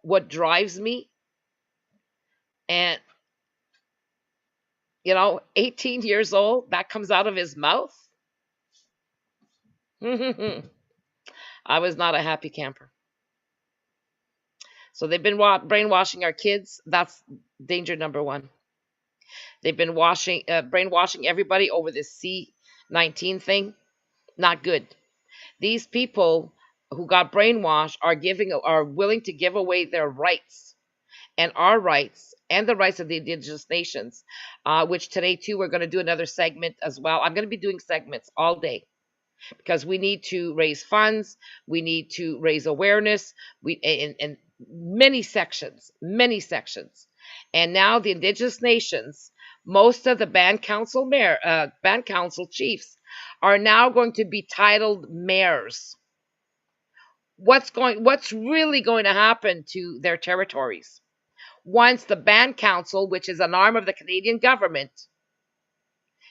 what drives me, and 18 years old, that comes out of his mouth. I was not a happy camper. So they've been brainwashing our kids. That's danger number one. They've been brainwashing everybody over this C19 thing. Not good. These people who got brainwashed are willing to give away their rights, and our rights, and the rights of the Indigenous nations, which today too we're going to do another segment as well. I'm going to be doing segments all day, because we need to raise funds, we need to raise awareness, and many sections. And now the Indigenous nations, most of the band council chiefs are now going to be titled mayors. What's really going to happen to their territories once the band council, which is an arm of the Canadian government,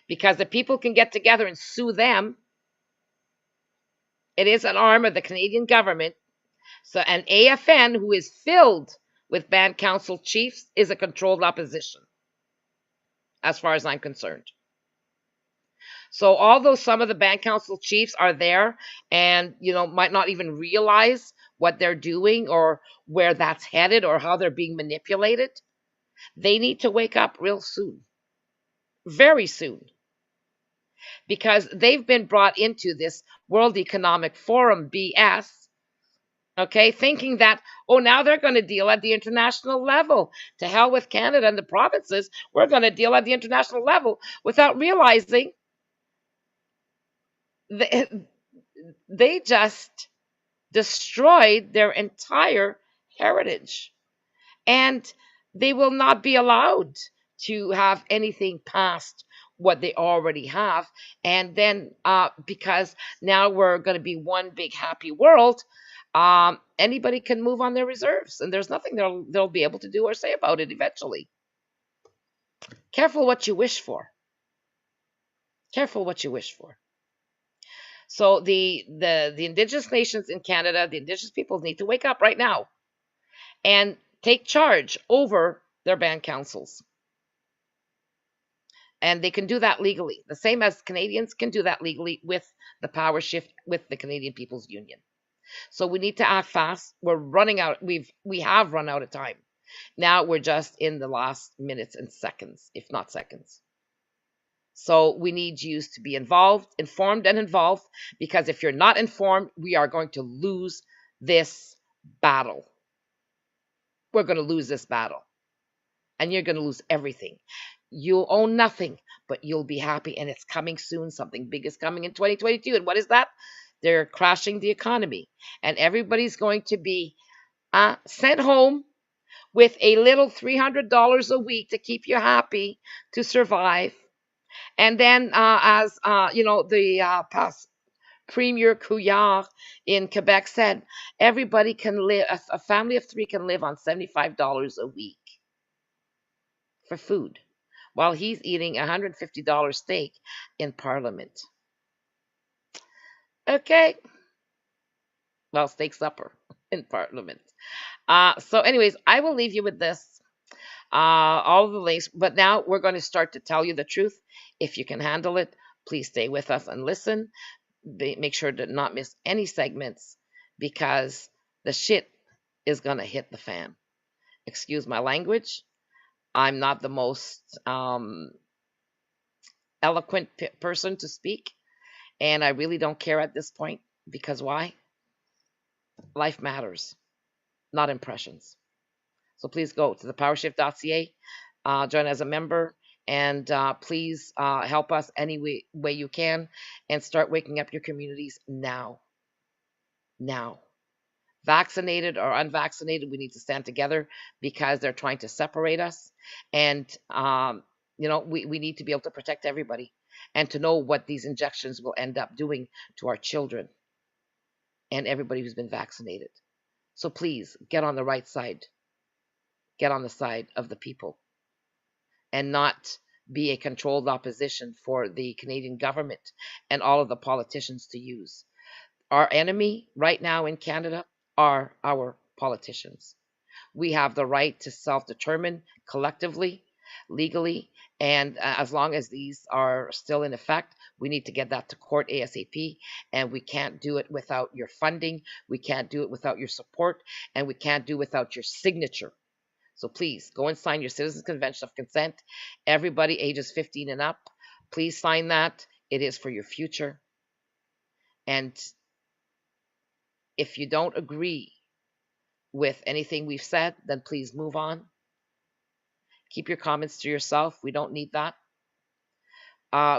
because the people can get together and sue them, it is an arm of the Canadian government. So an AFN, who is filled with band council chiefs, is a controlled opposition, as far as I'm concerned. So although some of the band council chiefs are there and, might not even realize what they're doing or where that's headed or how they're being manipulated, they need to wake up real soon. very soon, because they've been brought into this World Economic Forum BS, okay, thinking that, oh, now they're going to deal at the international level. To hell with Canada and the provinces, we're going to deal at the international level, without realizing they just destroyed their entire heritage. And they will not be allowed to have anything past what they already have. And then because now we're going to be one big happy world, anybody can move on their reserves, and there's nothing they'll be able to do or say about it eventually. Careful what you wish for. Careful what you wish for. So the Indigenous nations in Canada, the Indigenous peoples, need to wake up right now and take charge over their band councils. And they can do that legally, the same as Canadians can do that legally with the PowerShift, with the Canadian People's Union. So we need to act fast. We're running out. We have run out of time. Now we're just in the last minutes and seconds, if not seconds. So we need you to be informed and involved, because if you're not informed, we are going to lose this battle. We're going to lose this battle. And you're going to lose everything. You'll own nothing, but you'll be happy, and it's coming soon. Something big is coming in 2022. And what is that? They're crashing the economy, and everybody's going to be sent home with a little $300 a week to keep you happy, to survive. And then, as the past Premier Couillard in Quebec said, everybody can live, a family of 3 can live on $75 a week for food, while he's eating a $150 steak in Parliament. Okay. Well, steak supper in Parliament. So anyways, I will leave you with this. All of the links. But now we're going to start to tell you the truth. If you can handle it, please stay with us and listen. Make sure to not miss any segments, because the shit is going to hit the fan. Excuse my language. I'm not the most eloquent person to speak, and I really don't care at this point, because why? Life matters, not impressions. So please go to thepowershift.ca, join as a member, and please help us any way you can, and start waking up your communities now. Now. Vaccinated or unvaccinated, we need to stand together, because they're trying to separate us. And, we need to be able to protect everybody, and to know what these injections will end up doing to our children and everybody who's been vaccinated. So please get on the right side. Get on the side of the people, and not be a controlled opposition for the Canadian government and all of the politicians to use. Our enemy right now in Canada are our politicians. We have the right to self-determine collectively, legally, and as long as these are still in effect, we need to get that to court ASAP, and we can't do it without your funding, we can't do it without your support, and we can't do it without your signature. So please go and sign your Citizens Convention of Consent. Everybody ages 15 and up, please sign that. It is for your future. And if you don't agree with anything we've said, then please move on. Keep your comments to yourself. We don't need that.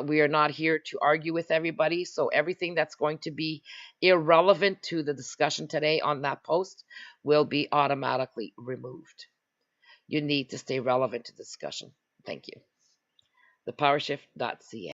We are not here to argue with everybody. So everything that's going to be irrelevant to the discussion today on that post will be automatically removed. You need to stay relevant to the discussion. Thank you. thepowershift.ca